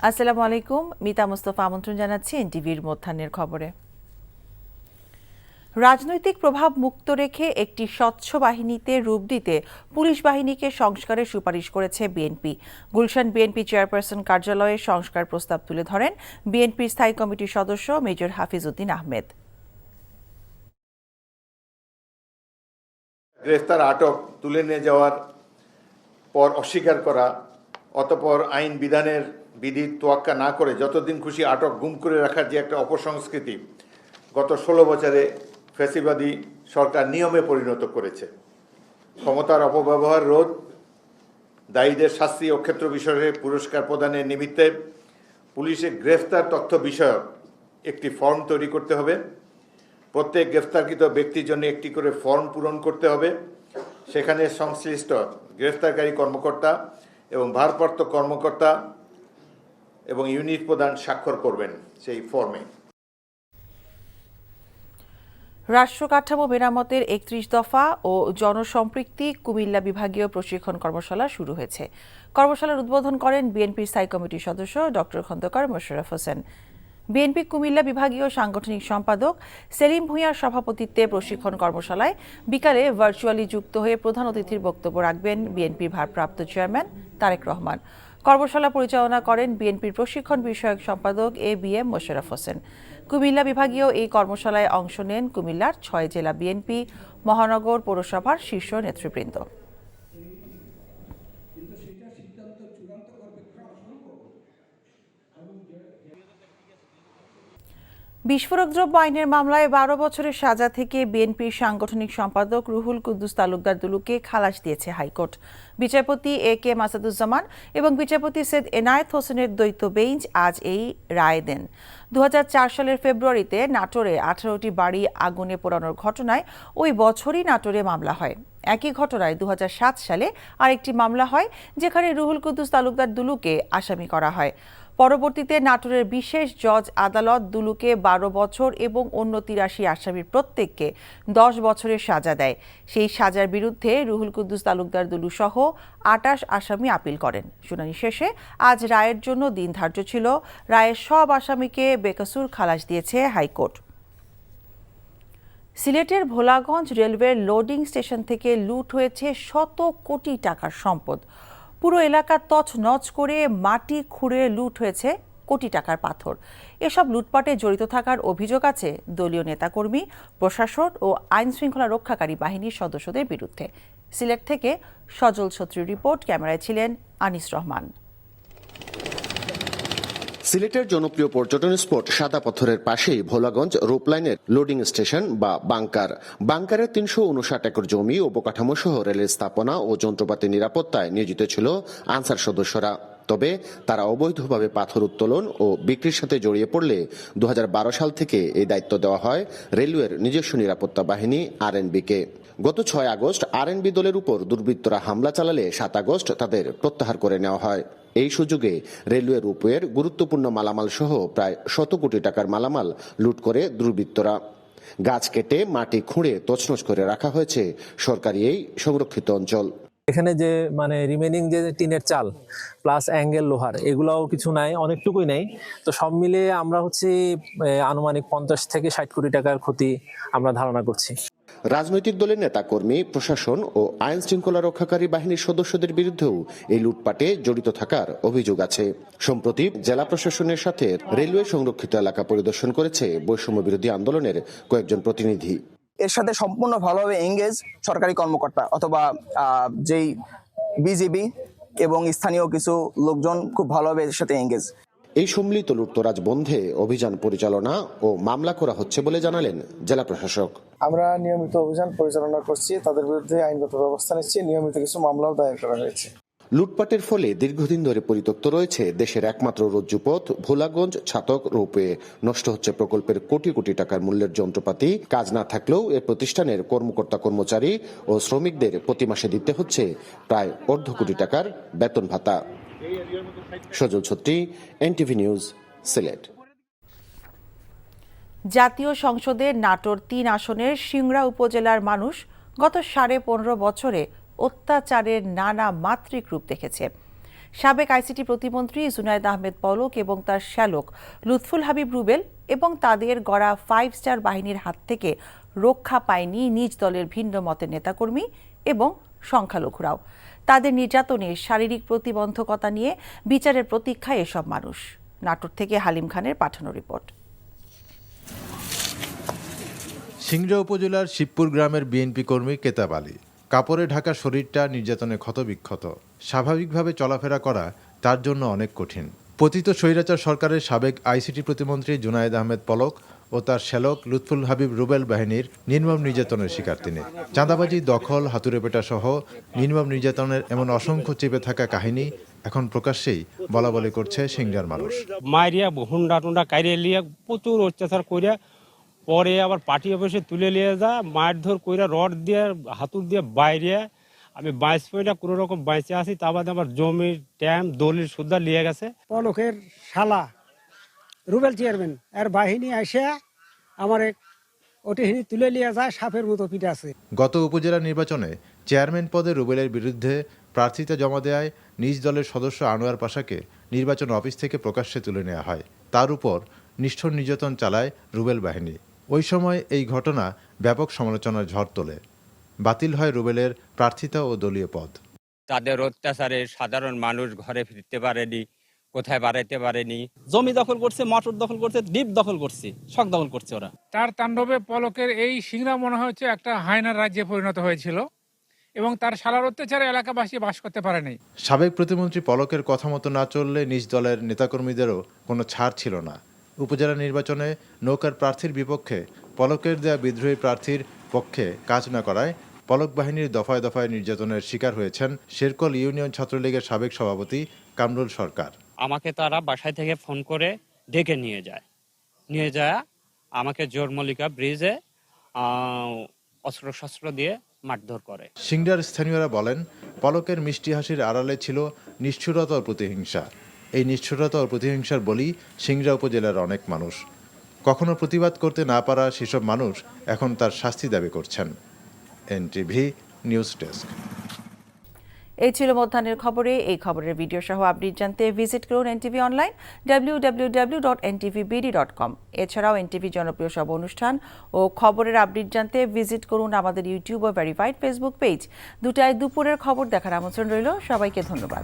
আসসালামু আলাইকুম, মিতা মুস্তফা আমন্ত্রণ জানাচ্ছি এনটিভির মধ্যাহ্নের খবরে। রাজনৈতিক প্রভাব মুক্ত রেখে একটি স্বচ্ছ বাহিনীতে রূপ দিতে পুলিশ বাহিনীকে সংস্কারের সুপারিশ করেছে বিএনপি। গুলশান বিএনপি চেয়ারপারসন কার্যালয়ে সংস্কার প্রস্তাব তুলে ধরেন বিএনপির স্থায়ী কমিটির সদস্য মেজর হাফিজ উদ্দিন আহমেদ। গ্রেফতার আটক তুলে নিয়ে যাওয়ার পর অস্বীকার করা, অতঃপর আইন বিধানের বিধি তোয়াক্কা না করে যতদিন খুশি আটক গুম করে রাখার যে একটা অপসংস্কৃতি গত 16 বছরে ফ্যাসিবাদী সরকার নিয়মে পরিণত করেছে। ক্ষমতার অপব্যবহার রোধ, দায়ীদের শাস্তি ও ক্ষেত্র বিষয়ে পুরস্কার প্রদানের নিমিত্তে পুলিশের গ্রেফতার তথ্য বিষয়ক একটি ফর্ম তৈরি করতে হবে। প্রত্যেক গ্রেফতারকৃত ব্যক্তির জন্য একটি করে ফর্ম পূরণ করতে হবে। সেখানে সংশ্লিষ্ট গ্রেফতারকারী কর্মকর্তা এবং ভারপ্রাপ্ত কর্মকর্তা এবং ইউনিট প্রধান স্বাক্ষর করবেন সেই ফর্মে। রাষ্ট্র কাঠামো মেরামতের 31 দফা ও জনসম্পৃক্তি কুমিল্লা বিভাগীয় প্রশিক্ষণ কর্মশালা শুরু হয়েছে। কর্মশালার উদ্বোধন করেন বিএনপির স্থায়ী কমিটির সদস্য ডক্টর খন্দকার মোশাররফ হোসেন। বিএনপি কুমিল্লা বিভাগীয় সাংগঠনিক সম্পাদক সেলিম ভূঁইয়ার সভাপতিত্বে প্রশিক্ষণ কর্মশালায় বিকালে ভার্চুয়ালি যুক্ত হয়ে প্রধান অতিথির বক্তব্য রাখবেন বিএনপির ভারপ্রাপ্ত চেয়ারম্যান তারেক রহমান। কর্মশালা পরিচালনা করেন বিএনপির প্রশিক্ষণ বিষয়ক সম্পাদক এবিএম মোশাররফ হোসেন। কুমিল্লা বিভাগীয় এই কর্মশালায় অংশ নেন কুমিল্লার 6 জেলা বিএনপি, মহানগর পৌরসভার শীর্ষ নেতৃবৃন্দ। বিস্ফোরক দ্রব্য আইনের মামলায় 12 বছরের সাজা থেকে বিএনপির সাংগঠনিক সম্পাদক রুহুল কুদ্দুস তালুকদার দুলুকে খালাস দিয়েছে হাইকোর্ট। বিচারপতি এ কে মাসাদুজ্জামান এবং বিচারপতি সৈয়দ এনায়েত হোসেনের দ্বৈত বেঞ্চ আজ এই রায় দেন। 2004 সালের ফেব্রুয়ারিতে নাটোরে 18টি বাড়ি আগুনে পোড়ানোর ঘটনায় ওই বছরই নাটোরে মামলা হয়। একই ঘটনায় 2007 সালে আরেকটি মামলা হয়, যেখানে রুহুল কুদ্দুস তালুকদার দুলুকে আসামি করা হয়। পরবর্তীতে নাটোরের বিশেষ জজ আদালত দুলুকে 12 বছর এবং অন্য 83 আসামির প্রত্যেককে 10 বছরের সাজা দেয়। সেই সাজার বিরুদ্ধে রুহুল কুদ্দুস তালুকদার দুলু সহ 28 আসামি আপিল করেন। শুনানি শেষে আজ রায়ের জন্য দিন ধার্য ছিল। রায়ের সব আসামিকে বেকসুর খালাস দিয়েছে হাইকোর্ট। সিলেটের ভোলাগঞ্জ রেলওয়ের লোডিং স্টেশন থেকে লুট হয়েছে শত কোটি টাকার সম্পদ। পুরো এলাকা তছনছ করে মাটি খুঁড়ে লুট হয়েছে কোটি টাকার পাথর। এসব লুটপাটে জড়িত থাকার অভিযোগ আছে দলীয় নেতাকর্মী, প্রশাসন ও আইন শৃঙ্খলা রক্ষাকারী বাহিনীর সদস্যদের বিরুদ্ধে। সিলেট থেকে সজল ছত্রীর রিপোর্ট, ক্যামেরায় ছিলেন আনিস রহমান। সিলেটের জনপ্রিয় পর্যটন স্পট সাদা পাথরের পাশেই ভোলাগঞ্জ রোপলাইনের লোডিং স্টেশন বা বাংকার। বাংকারের 359 একর জমি, অবকাঠামো সহ রেলের স্থাপনা ও যন্ত্রপাতি নিরাপত্তায় নিয়োজিত ছিল আনসার সদস্যরা। তবে তারা অবৈধভাবে পাথর উত্তোলন ও বিক্রির সাথে জড়িয়ে পড়লে 2012 সাল থেকে এই দায়িত্ব দেওয়া হয় রেলওয়ের নিজস্ব নিরাপত্তা বাহিনী আরএনবিকে। গত 6 আগস্ট আরএনবি দলের উপর দুর্বৃত্তরা হামলা চালালে 7 আগস্ট তাদের প্রত্যাহার করে নেওয়া হয়। এই সুযোগে রেলওয়ে রোপওয়ের গুরুত্বপূর্ণ মালামাল সহ প্রায় 100 কোটি টাকার মালামাল লুট করে দুর্বৃত্তরা। গাছ কেটে মাটি খুঁড়ে তছনছ করে রাখা হয়েছে সরকারি এই সংরক্ষিত অঞ্চল। এখানে যে রিমেনিং যে টিনের চাল প্লাস অ্যাঙ্গেল লোহার এগুলাও কিছু নাই, অনেকটুকুই নাই। তো সব মিলে আমরা আনুমানিক 50 থেকে 60 কোটি টাকার ক্ষতি আমরা ধারণা করছি। রাজনৈতিক দলের নেতা কর্মী, প্রশাসন ও আইন শৃঙ্খলা রক্ষাকারী বাহিনীর সদস্যদের বিরুদ্ধেও এই লুটপাটে জড়িত থাকার অভিযোগ আছে। সম্প্রতি জেলা প্রশাসনের সাথে রেলওয়ে সংরক্ষিত এলাকা পরিদর্শন করেছে বৈষম্য বিরোধী আন্দোলনের কয়েকজন প্রতিনিধি। এর সাথে সম্পূর্ণ ভালোভাবে এঙ্গেজ সরকারি কর্মকর্তা অথবা যেই বিজিবি এবং স্থানীয় কিছু লোকজন খুব ভালোভাবে এর সাথে এঙ্গেজ। এই সম্মিলিত লুটতরাজ বন্ধে অভিযান পরিচালনা ও মামলা করা হচ্ছে বলে জানালেন জেলা প্রশাসক। আমরা নিয়মিত অভিযান পরিচালনা করছি, তাদের বিরুদ্ধে আইনগত ব্যবস্থা নিচ্ছি, নিয়মিত কিছু মামলাও দায়ের করা হয়েছে। লুটপাটের ফলে দীর্ঘদিন ধরে পরিত্যক্ত রয়েছে দেশের একমাত্র রজ্জুপথ ভোলাগঞ্জ ছাতক রোপওয়ে। নষ্ট হচ্ছে প্রকল্পের কোটি কোটি টাকার মূল্যের যন্ত্রপাতি। কাজ না থাকলেও এ প্রতিষ্ঠানের কর্মকর্তা কর্মচারী ও শ্রমিকদের প্রতি মাসে দিতে হচ্ছে প্রায় 1.5 কোটি টাকার বেতন ভাতা। সজল ছত্রী, এনটিভি নিউজ, সিলেট। জাতীয় সংসদের নাটোর 3 আসনের সিংড়া উপজেলার মানুষ গত 15.5 বছরে অত্যাচারের নানা মাত্রিক রূপ দেখেছে। সাবেক আইসিটি প্রতিমন্ত্রী জুনায়েদ আহমেদ পলক এবং তার শ্যালক লুৎফুল হাবিব রুবেল এবং তাদের গড়া 5 স্টার বাহিনীর হাত থেকে রক্ষা পায়নি নিজ দলের ভিন্ন মতের নেতাকর্মী এবং সংখ্যালঘুরাও। তাদের নির্যাতনে শারীরিক প্রতিবন্ধকতা নিয়ে বিচারের প্রতীক্ষায় এসব মানুষ। নাটোর থেকে হালিম খানের পাঠানো রিপোর্ট। সিংড়া উপজেলার শিবপুর গ্রামের বিএনপি কর্মী কেতাব আলী। কাপড়ে ঢাকা শরীরটা নির্যাতনে ক্ষতবিক্ষত। স্বাভাবিকভাবে চলাফেরা করা তার জন্য অনেক কঠিন। পতিত স্বৈরাচার সরকারের সাবেক আইসিটি প্রতিমন্ত্রী জুনায়েদ আহমেদ পলক ও তার শ্যালক লুৎফুল হাবিব রুবেল বাহিনীর নির্মম নির্যাতনের শিকার তিনি। চাঁদাবাজি, দখল, হাতুড়েপেটা সহ নির্মম নির্যাতনের এমন অসংখ্য চেপে থাকা কাহিনী এখন প্রকাশ্যেই বলাবলি করছে সিংড়ার মানুষ। মাইরিয়া হুন্ডা টুন্ডা কাইরে লিয়ে প্রচুর অত্যাচার কইরা পরে আবার পার্টি অফিসে তুলে নিয়ে যা মারধর কইরা রড দিয়ে হাতুর দিয়ে বাইরে আমি 22 পয়টা কোনো রকম বাইচে আসি। তা বাদে আমার জমির ট্যাম দলিল সুদ্ধা লিয়ে গেছে। পলকের শালা রুবেল চেয়ারম্যান এর বাহিনী এসে আমার ওটিহিনী তুলে নিয়ে যায়, সাপের মতো পিঠে আছে। গত উপজেলা নির্বাচনে চেয়ারম্যান পদে রুবেলের বিরুদ্ধে প্রার্থিতা জমা দেওয়ায় নিজ দলের সদস্য আনোয়ার পাশাকে নির্বাচন অফিস থেকে প্রকাশ্যে তুলে নেওয়া হয়। তার উপর নিষ্ঠুর নির্যাতন চালায় রুবেল বাহিনী। ওই সময় এই ঘটনা ব্যাপক সমালোচনার ঝড় তোলে। বাতিল হয় রুবেলের প্রার্থিতা ও দলীয় পদ। তাদের অত্যাচারে সাধারণ মানুষ ঘরে ফিরতে পারেনি, কোথায় বাড়াইতে পারেনি। জমি দখল করছে, মোটর দখল করছে, দ্বীপ দখল করছে, শখ দখল করছে ওরা। তার তাণ্ডবে পলকের এই সিংড়া মনে হচ্ছে একটা হায়নার রাজ্যে পরিণত হয়েছিল এবং তার শালার অত্যাচারে এলাকাবাসী বাস করতে পারেনি। সাবেক প্রতিমন্ত্রী পলকের কথা মতো না চললে নিজ দলের নেতাকর্মীদেরও কোনো ছাড় ছিল না। উপজেলা নির্বাচনে নৌকার প্রার্থীর বিপক্ষে পলকের দেয়া বিদ্রোহী প্রার্থীর পক্ষে কাজ না করায় পলক বাহিনীর দফায় দফায় নির্যাতনের শিকার হয়েছেন শেরকল ইউনিয়ন ছাত্রলীগের সাবেক সভাপতি কামরুল সরকার। আমাকে তারা বাসায় থেকে ফোন করে ডেকে নিয়ে যায় আমাকে জোরমল্লিকা ব্রিজে অস্ত্র দিয়ে মারধর করে। সিংড়ার স্থানীয়রা বলেন, পলকের মিষ্টি হাসির আড়ালে ছিল নিষ্ঠুরতা ও প্রতিহিংসা। এই নিষ্ঠুরতা ও প্রতিহিংসার বলি সিংড়া উপজেলার অনেক মানুষ। কখনো প্রতিবাদ করতে না পারা সেসব মানুষ এখন তার শাস্তি দাবি করছেন। NTV news desk. এই ছিল মধ্যাহ্নের খবরে। এই খবরের ভিডিও সহ আপডেট জানতে ভিজিট করুন এনটিভি অনলাইন www.ntvbd.com। এছাড়াও এনটিভি জনপ্রিয় সব অনুষ্ঠান ও খবরের আপডেট জানতে ভিজিট করুন আমাদের ইউটিউব ও ভেরিফাইড ফেসবুক পেজ। দুপুরের খবর দেখার আমন্ত্রণ রইল। সবাইকে ধন্যবাদ।